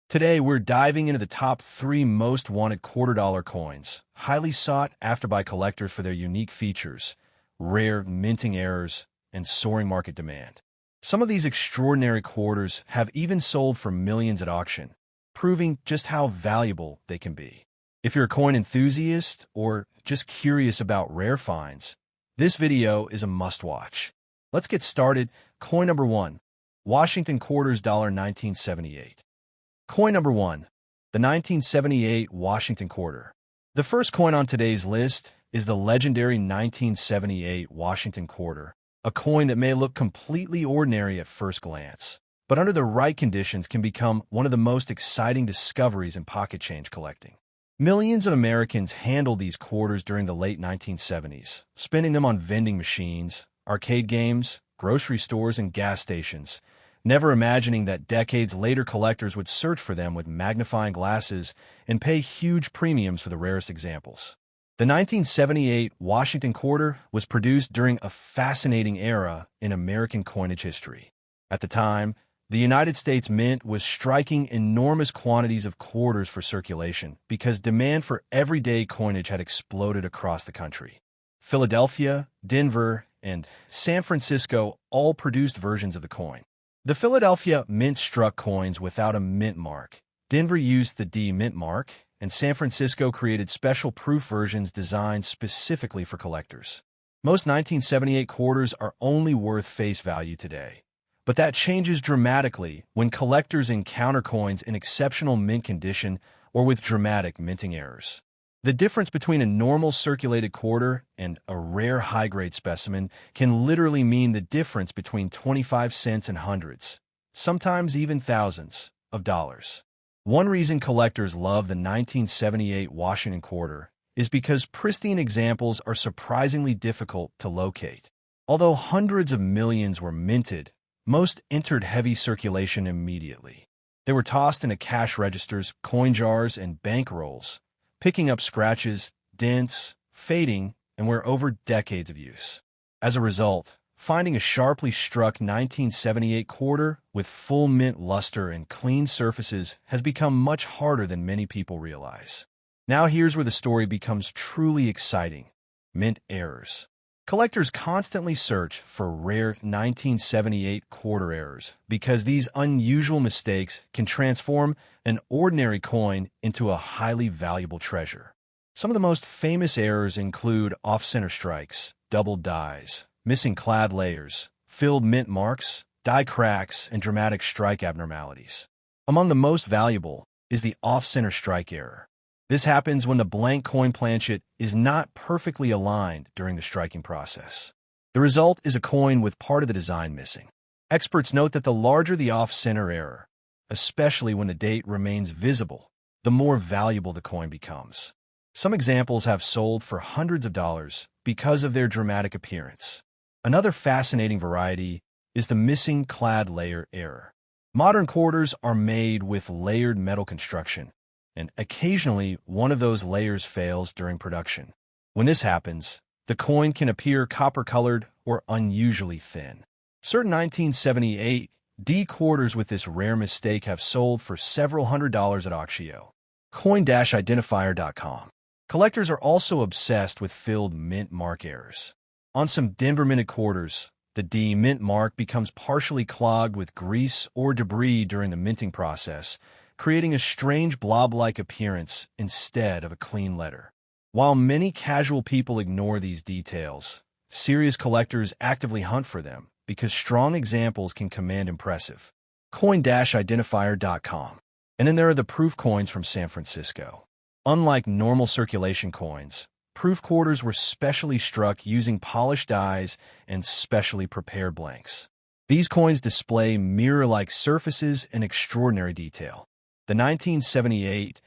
Today, we're diving into the top 3 most wanted quarter-dollar coins, highly sought after by collectors for their unique features, rare minting errors, and soaring market demand. Some of these extraordinary quarters have even sold for millions at auction, proving just how valuable they can be. If you're a coin enthusiast or just curious about rare finds, this video is a must-watch. Let's get started. Coin number 1, Washington Quarters $1978. Coin number 1, the 1978 Washington Quarter. The first coin on today's list is the legendary 1978 Washington Quarter, a coin that may look completely ordinary at first glance, but under the right conditions can become one of the most exciting discoveries in pocket change collecting. Millions of Americans handled these quarters during the late 1970s, spending them on vending machines, arcade games, grocery stores, and gas stations, never imagining that decades later collectors would search for them with magnifying glasses and pay huge premiums for the rarest examples. The 1978 Washington Quarter was produced during a fascinating era in American coinage history. At the time, the United States Mint was striking enormous quantities of quarters for circulation because demand for everyday coinage had exploded across the country. Philadelphia, Denver, and San Francisco all produced versions of the coin. The Philadelphia Mint struck coins without a mint mark. Denver used the D mint mark, and San Francisco created special proof versions designed specifically for collectors. Most 1978 quarters are only worth face value today, but that changes dramatically when collectors encounter coins in exceptional mint condition or with dramatic minting errors. The difference between a normal circulated quarter and a rare high-grade specimen can literally mean the difference between 25 cents and hundreds, sometimes even thousands, of dollars. One reason collectors love the 1978 Washington Quarter is because pristine examples are surprisingly difficult to locate. Although hundreds of millions were minted, most entered heavy circulation immediately. They were tossed into cash registers, coin jars, and bank rolls, picking up scratches, dents, fading, and were over decades of use. As a result, finding a sharply struck 1978 quarter with full mint luster and clean surfaces has become much harder than many people realize. Now here's where the story becomes truly exciting: mint errors. Collectors constantly search for rare 1978 quarter errors because these unusual mistakes can transform an ordinary coin into a highly valuable treasure. Some of the most famous errors include off-center strikes, double dies, missing clad layers, filled mint marks, die cracks, and dramatic strike abnormalities. Among the most valuable is the off-center strike error. This happens when the blank coin planchet is not perfectly aligned during the striking process. The result is a coin with part of the design missing. Experts note that the larger the off-center error, especially when the date remains visible, the more valuable the coin becomes. Some examples have sold for hundreds of dollars because of their dramatic appearance. Another fascinating variety is the missing clad layer error. Modern quarters are made with layered metal construction, and occasionally one of those layers fails during production. When this happens, the coin can appear copper-colored or unusually thin. Certain 1978 D quarters with this rare mistake have sold for several $100s at auction. Coin-identifier.com. Collectors are also obsessed with filled mint mark errors. On some Denver minted quarters, the D mint mark becomes partially clogged with grease or debris during the minting process, creating a strange blob-like appearance instead of a clean letter. While many casual people ignore these details, serious collectors actively hunt for them because strong examples can command impressive. Coin-identifier.com. And then there are the proof coins from San Francisco. Unlike normal circulation coins, proof quarters were specially struck using polished dies and specially prepared blanks. These coins display mirror-like surfaces and extraordinary detail. The 1978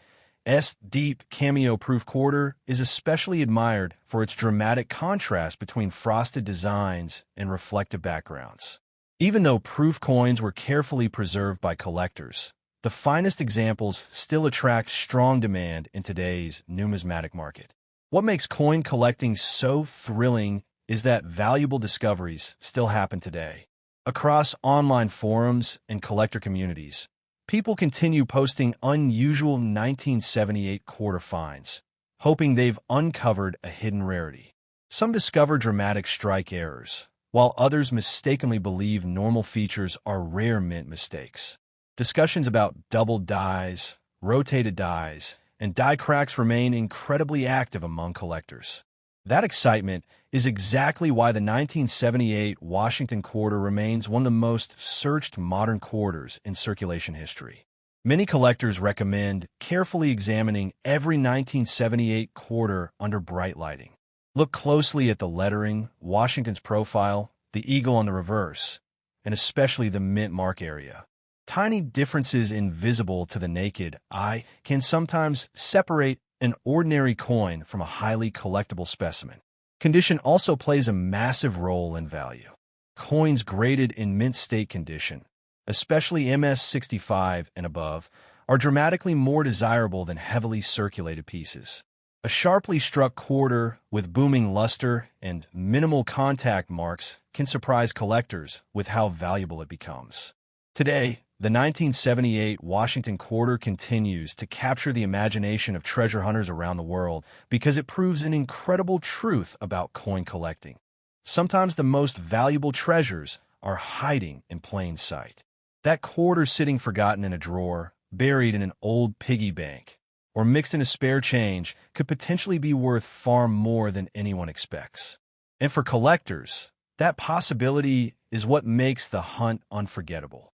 Deep Cameo Proof Quarter is especially admired for its dramatic contrast between frosted designs and reflective backgrounds. Even though proof coins were carefully preserved by collectors, the finest examples still attract strong demand in today's numismatic market. What makes coin collecting so thrilling is that valuable discoveries still happen today. Across online forums and collector communities, People continue posting unusual 1978 quarter finds, hoping they've uncovered a hidden rarity. Some discover dramatic strike errors, while others mistakenly believe normal features are rare mint mistakes. Discussions about double dies, rotated dies, and die cracks remain incredibly active among collectors. That excitement is exactly why the 1978 Washington quarter remains one of the most searched modern quarters in circulation history. Many collectors recommend carefully examining every 1978 quarter under bright lighting. Look closely at the lettering, Washington's profile, the eagle on the reverse, and especially the mint mark area. Tiny differences invisible to the naked eye can sometimes separate an ordinary coin from a highly collectible specimen. Condition also plays a massive role in value. Coins graded in mint state condition, especially MS-65 and above, are dramatically more desirable than heavily circulated pieces. A sharply struck quarter with booming luster and minimal contact marks can surprise collectors with how valuable it becomes. Today, the 1978 Washington quarter continues to capture the imagination of treasure hunters around the world because it proves an incredible truth about coin collecting. Sometimes the most valuable treasures are hiding in plain sight. That quarter sitting forgotten in a drawer, buried in an old piggy bank, or mixed in a spare change could potentially be worth far more than anyone expects. And for collectors, that possibility is what makes the hunt unforgettable.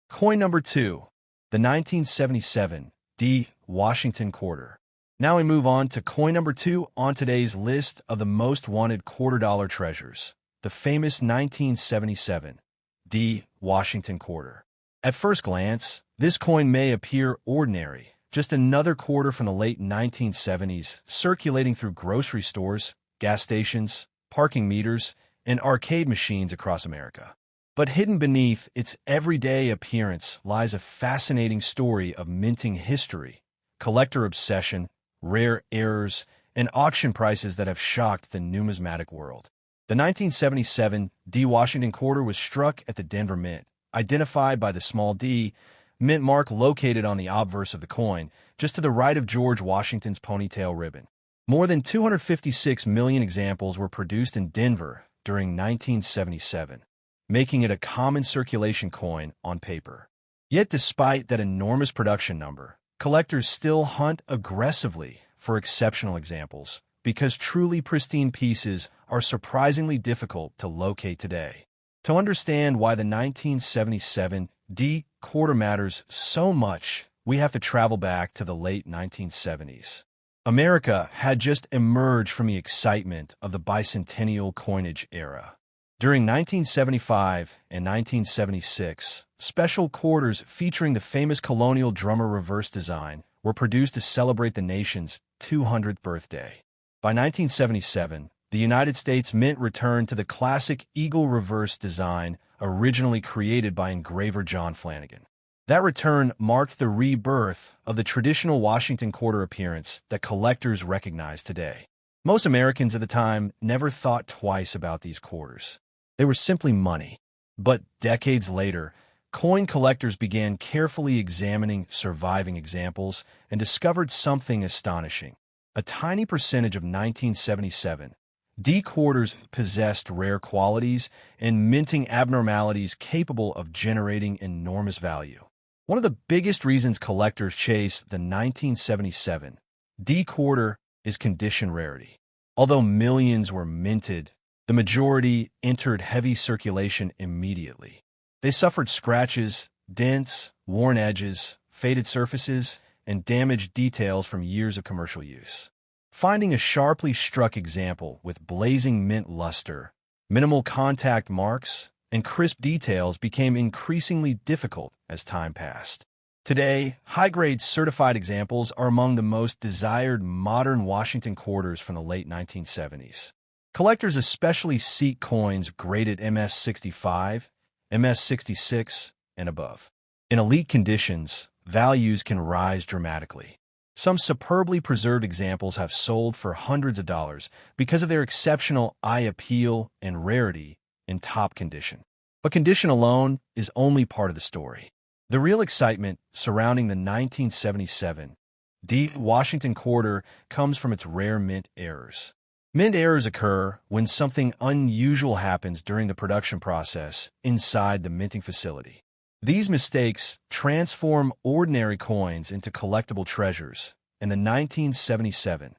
Coin number 2, the 1977 D Washington quarter. Now we move on to coin number 2 on today's list of the most wanted quarter-dollar treasures, the famous 1977 D Washington quarter. At first glance, this coin may appear ordinary, just another quarter from the late 1970s circulating through grocery stores, gas stations, parking meters, and arcade machines across America. But hidden beneath its everyday appearance lies a fascinating story of minting history, collector obsession, rare errors, and auction prices that have shocked the numismatic world. The 1977 D Washington quarter was struck at the Denver Mint, identified by the small d mint mark located on the obverse of the coin, just to the right of George Washington's ponytail ribbon. More than 256 million examples were produced in Denver during 1977. Making it a common circulation coin on paper. Yet despite that enormous production number, collectors still hunt aggressively for exceptional examples because truly pristine pieces are surprisingly difficult to locate today. To understand why the 1977 D quarter matters so much, we have to travel back to the late 1970s. America had just emerged from the excitement of the bicentennial coinage era. During 1975 and 1976, special quarters featuring the famous colonial drummer reverse design were produced to celebrate the nation's 200th birthday. By 1977, the United States Mint returned to the classic eagle reverse design originally created by engraver John Flanagan. That return marked the rebirth of the traditional Washington quarter appearance that collectors recognize today. Most Americans at the time never thought twice about these quarters. They were simply money. But decades later, coin collectors began carefully examining surviving examples and discovered something astonishing. A tiny percentage of 1977 D quarters possessed rare qualities and minting abnormalities capable of generating enormous value. One of the biggest reasons collectors chase the 1977 D quarter is condition rarity. Although millions were minted, the majority entered heavy circulation immediately. They suffered scratches, dents, worn edges, faded surfaces, and damaged details from years of commercial use. Finding a sharply struck example with blazing mint luster, minimal contact marks, and crisp details became increasingly difficult as time passed. Today, high-grade certified examples are among the most desired modern Washington quarters from the late 1970s. Collectors especially seek coins graded MS-65, MS-66, and above. In elite conditions, values can rise dramatically. Some superbly preserved examples have sold for hundreds of dollars because of their exceptional eye appeal and rarity in top condition. But condition alone is only part of the story. The real excitement surrounding the 1977 D. Washington quarter comes from its rare mint errors. Mint errors occur when something unusual happens during the production process inside the minting facility. These mistakes transform ordinary coins into collectible treasures, and the 1977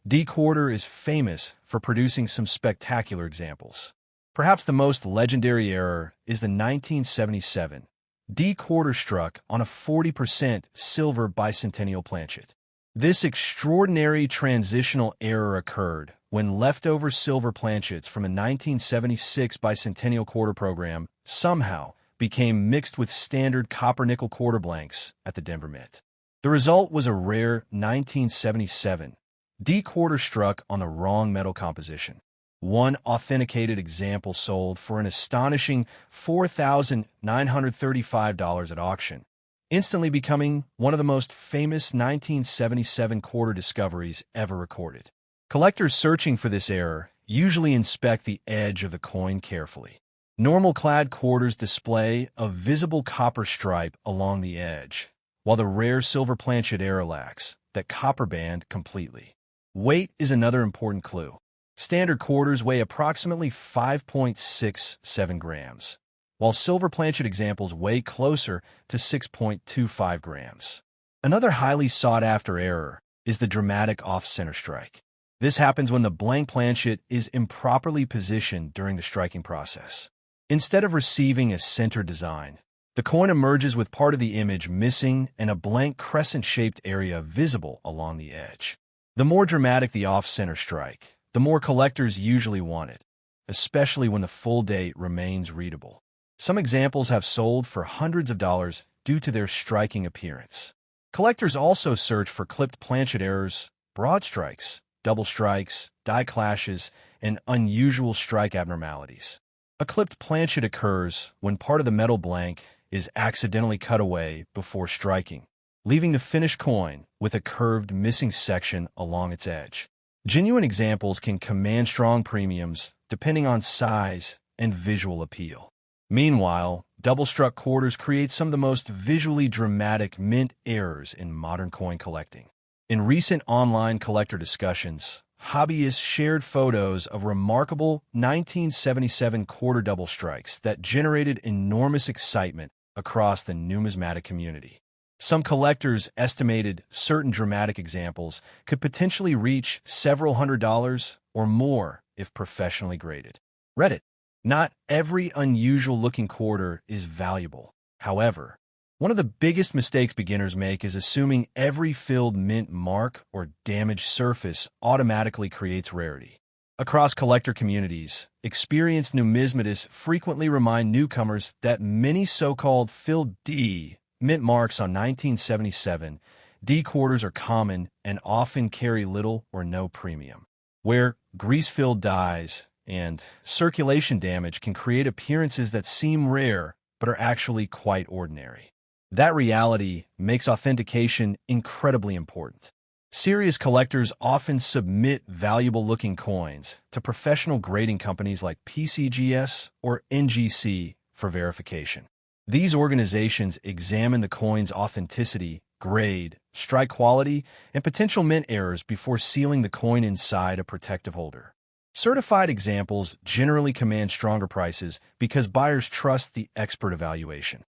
D quarter is famous for producing some spectacular examples. Perhaps the most legendary error is the 1977 D quarter struck on a 40% silver bicentennial planchet. This extraordinary transitional error occurred when leftover silver planchets from a 1976 bicentennial quarter program somehow became mixed with standard copper-nickel quarter blanks at the Denver Mint. The result was a rare 1977 D quarter struck on the wrong metal composition. One authenticated example sold for an astonishing $4,935 at auction, instantly becoming one of the most famous 1977 quarter discoveries ever recorded. Collectors searching for this error usually inspect the edge of the coin carefully. Normal-clad quarters display a visible copper stripe along the edge, while the rare silver planchet error lacks that copper band completely. Weight is another important clue. Standard quarters weigh approximately 5.67 grams, while silver planchet examples weigh closer to 6.25 grams. Another highly sought-after error is the dramatic off-center strike. This happens when the blank planchet is improperly positioned during the striking process. Instead of receiving a center design, the coin emerges with part of the image missing and a blank crescent-shaped area visible along the edge. The more dramatic the off-center strike, the more collectors usually want it, especially when the full date remains readable. Some examples have sold for hundreds of dollars due to their striking appearance. Collectors also search for clipped planchet errors, broad strikes, double strikes, die clashes, and unusual strike abnormalities. A clipped planchet occurs when part of the metal blank is accidentally cut away before striking, leaving the finished coin with a curved missing section along its edge. Genuine examples can command strong premiums depending on size and visual appeal. Meanwhile, double-struck quarters create some of the most visually dramatic mint errors in modern coin collecting. In recent online collector discussions, hobbyists shared photos of remarkable 1977 quarter double strikes that generated enormous excitement across the numismatic community. Some collectors estimated certain dramatic examples could potentially reach several $100s or more if professionally graded. Reddit. Not every unusual-looking quarter is valuable. However, one of the biggest mistakes beginners make is assuming every filled mint mark or damaged surface automatically creates rarity. Across collector communities, experienced numismatists frequently remind newcomers that many so-called filled D mint marks on 1977 D quarters are common and often carry little or no premium, where grease-filled dies and circulation damage can create appearances that seem rare but are actually quite ordinary. That reality makes authentication incredibly important. Serious collectors often submit valuable-looking coins to professional grading companies like PCGS or NGC for verification. These organizations examine the coin's authenticity, grade, strike quality, and potential mint errors before sealing the coin inside a protective holder. Certified examples generally command stronger prices because buyers trust the expert evaluation.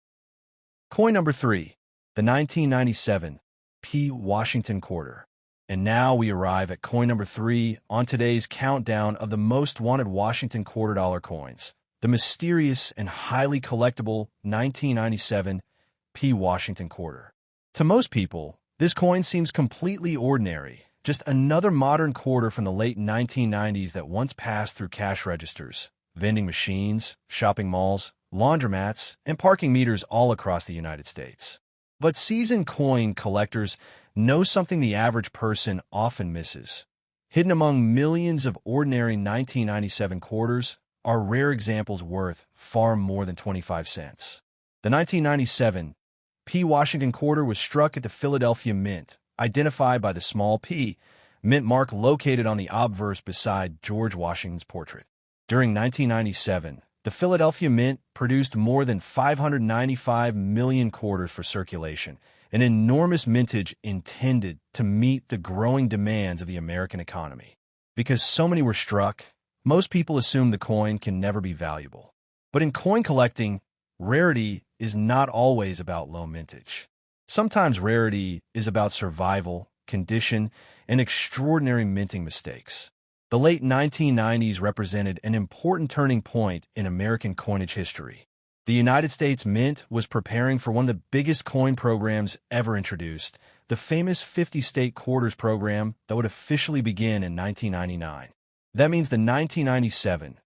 Coin number 3, the 1997 P. Washington quarter. And now we arrive at coin number 3 on today's countdown of the most wanted Washington quarter dollar coins. The mysterious and highly collectible 1997 P. Washington quarter. To most people, this coin seems completely ordinary, just another modern quarter from the late 1990s that once passed through cash registers, vending machines, shopping malls, laundromats, and parking meters all across the United States. But seasoned coin collectors know something the average person often misses. Hidden among millions of ordinary 1997 quarters are rare examples worth far more than 25 cents. The 1997 P. Washington quarter was struck at the Philadelphia Mint, identified by the small p, mint mark located on the obverse beside George Washington's portrait. During 1997, The Philadelphia Mint produced more than 595 million quarters for circulation, an enormous mintage intended to meet the growing demands of the American economy. Because so many were struck, most people assume the coin can never be valuable. But in coin collecting, rarity is not always about low mintage. Sometimes rarity is about survival, condition, and extraordinary minting mistakes. The late 1990s represented an important turning point in American coinage history. The United States Mint was preparing for one of the biggest coin programs ever introduced, the famous 50-state quarters program that would officially begin in 1999. That means the 1997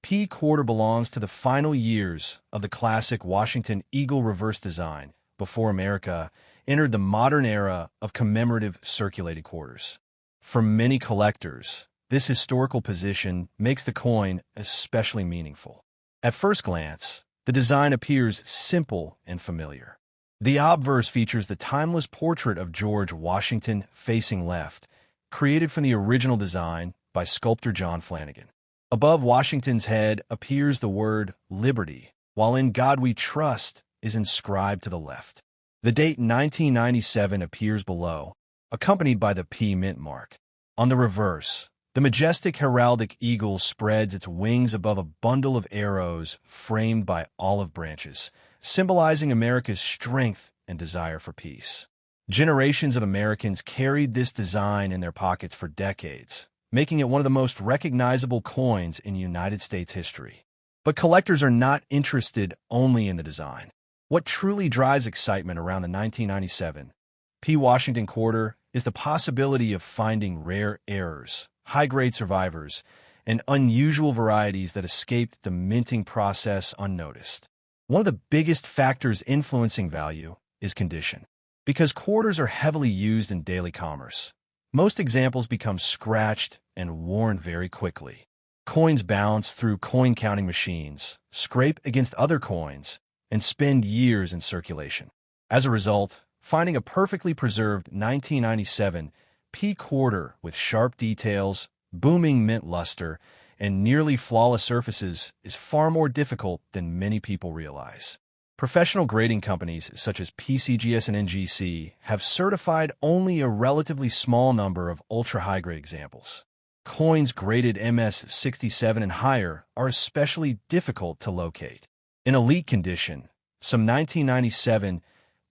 P quarter belongs to the final years of the classic Washington Eagle reverse design before America entered the modern era of commemorative circulated quarters. For many collectors, this historical position makes the coin especially meaningful. At first glance, the design appears simple and familiar. The obverse features the timeless portrait of George Washington facing left, created from the original design by sculptor John Flanagan. Above Washington's head appears the word Liberty, while In God We Trust is inscribed to the left. The date 1997 appears below, accompanied by the P mint mark. On the reverse, the majestic heraldic eagle spreads its wings above a bundle of arrows framed by olive branches, symbolizing America's strength and desire for peace. Generations of Americans carried this design in their pockets for decades, making it one of the most recognizable coins in United States history. But collectors are not interested only in the design. What truly drives excitement around the 1997 P. Washington quarter is the possibility of finding rare errors, high-grade survivors, and unusual varieties that escaped the minting process unnoticed. One of the biggest factors influencing value is condition. Because quarters are heavily used in daily commerce, most examples become scratched and worn very quickly. Coins bounce through coin-counting machines, scrape against other coins, and spend years in circulation. As a result, finding a perfectly preserved 1997 P quarter with sharp details, booming mint luster, and nearly flawless surfaces is far more difficult than many people realize. Professional grading companies such as PCGS and NGC have certified only a relatively small number of ultra-high-grade examples. Coins graded MS67 and higher are especially difficult to locate. In elite condition, some 1997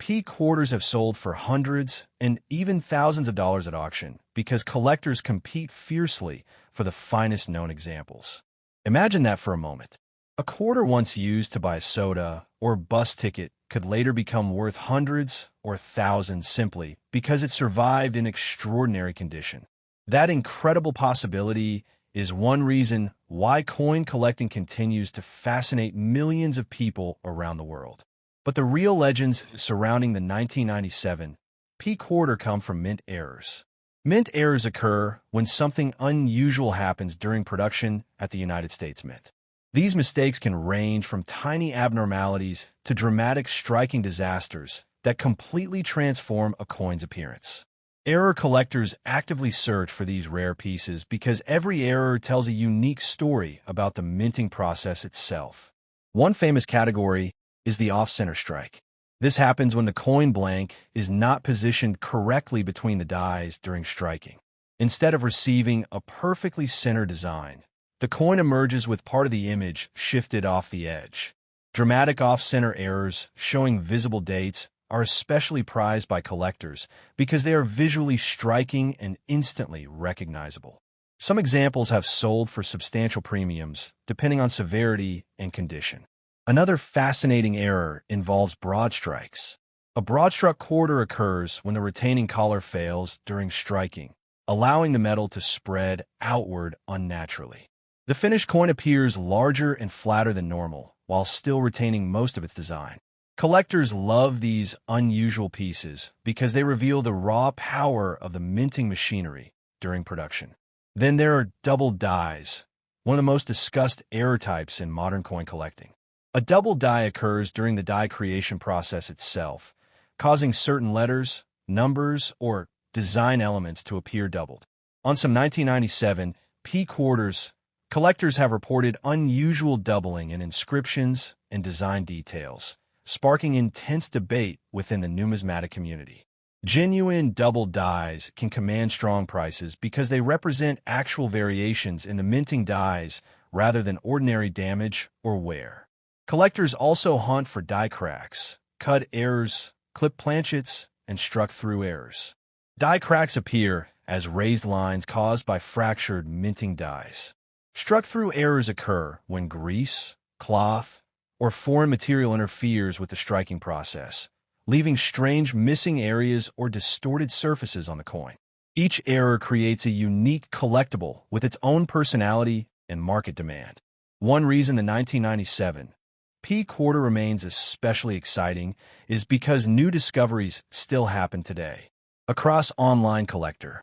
P quarters have sold for hundreds and even thousands of dollars at auction because collectors compete fiercely for the finest known examples. Imagine that for a moment. A quarter once used to buy a soda or bus ticket could later become worth hundreds or thousands simply because it survived in extraordinary condition. That incredible possibility is one reason why coin collecting continues to fascinate millions of people around the world. But the real legends surrounding the 1997 P quarter come from mint errors. Mint errors occur when something unusual happens during production at the United States Mint. These mistakes can range from tiny abnormalities to dramatic striking disasters that completely transform a coin's appearance. Error collectors actively search for these rare pieces because every error tells a unique story about the minting process itself. One famous category is the off-center strike. This happens when the coin blank is not positioned correctly between the dies during striking. Instead of receiving a perfectly centered design, the coin emerges with part of the image shifted off the edge. Dramatic off-center errors showing visible dates are especially prized by collectors because they are visually striking and instantly recognizable. Some examples have sold for substantial premiums, depending on severity and condition. Another fascinating error involves broad strikes. A broad-struck quarter occurs when the retaining collar fails during striking, allowing the metal to spread outward unnaturally. The finished coin appears larger and flatter than normal, while still retaining most of its design. Collectors love these unusual pieces because they reveal the raw power of the minting machinery during production. Then there are double dies, one of the most discussed error types in modern coin collecting. A double die occurs during the die creation process itself, causing certain letters, numbers, or design elements to appear doubled. On some 1997 P quarters, Collectors have reported unusual doubling in inscriptions and design details, sparking intense debate within the numismatic community. Genuine double dies can command strong prices because they represent actual variations in the minting dies rather than ordinary damage or wear. Collectors also hunt for die cracks, cut errors, clip planchets, and struck-through errors. Die cracks appear as raised lines caused by fractured minting dies. Struck-through errors occur when grease, cloth, or foreign material interferes with the striking process, leaving strange missing areas or distorted surfaces on the coin. Each error creates a unique collectible with its own personality and market demand. One reason the 1997 P quarter remains especially exciting is because new discoveries still happen today. Across online collector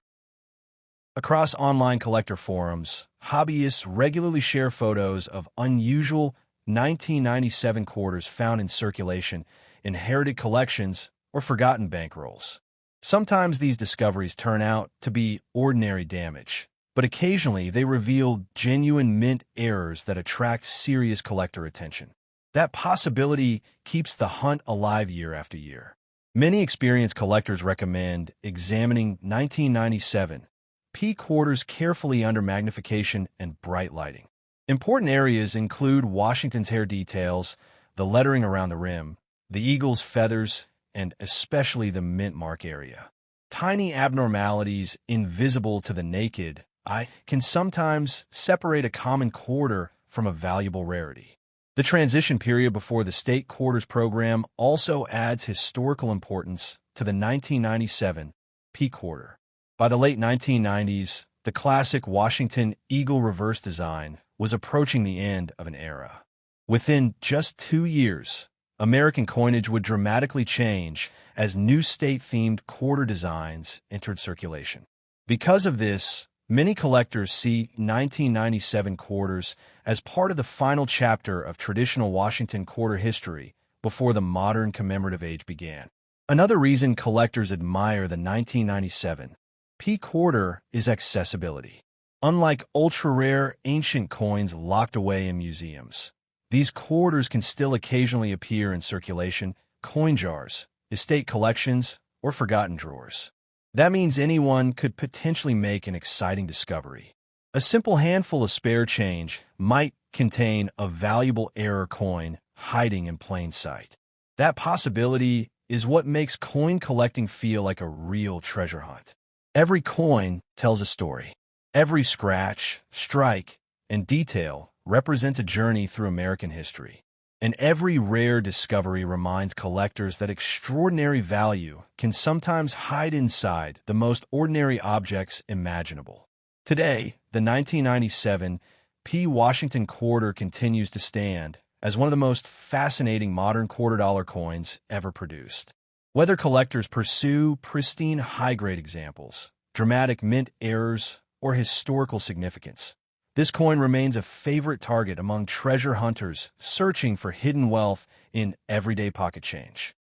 forums, hobbyists regularly share photos of unusual 1997 quarters found in circulation, inherited collections, or forgotten bankrolls. Sometimes these discoveries turn out to be ordinary damage, but occasionally they reveal genuine mint errors that attract serious collector attention. That possibility keeps the hunt alive year after year. Many experienced collectors recommend examining 1997 P quarters carefully under magnification and bright lighting. Important areas include Washington's hair details, the lettering around the rim, the eagle's feathers, and especially the mint mark area. Tiny abnormalities invisible to the naked eye can sometimes separate a common quarter from a valuable rarity. The transition period before the state quarters program also adds historical importance to the 1997 P quarter. By the late 1990s, the classic Washington Eagle reverse design was approaching the end of an era. Within just 2 years, American coinage would dramatically change as new state-themed quarter designs entered circulation. Because of this, many collectors see 1997 quarters as part of the final chapter of traditional Washington quarter history before the modern commemorative age began. Another reason collectors admire the 1997 P quarter is accessibility. Unlike ultra-rare ancient coins locked away in museums, these quarters can still occasionally appear in circulation, coin jars, estate collections, or forgotten drawers. That means anyone could potentially make an exciting discovery. A simple handful of spare change might contain a valuable error coin hiding in plain sight. That possibility is what makes coin collecting feel like a real treasure hunt. Every coin tells a story. Every scratch, strike, and detail represents a journey through American history. And every rare discovery reminds collectors that extraordinary value can sometimes hide inside the most ordinary objects imaginable. Today, the 1997 P. Washington quarter continues to stand as one of the most fascinating modern quarter-dollar coins ever produced. Whether collectors pursue pristine high-grade examples, dramatic mint errors, or historical significance, this coin remains a favorite target among treasure hunters searching for hidden wealth in everyday pocket change.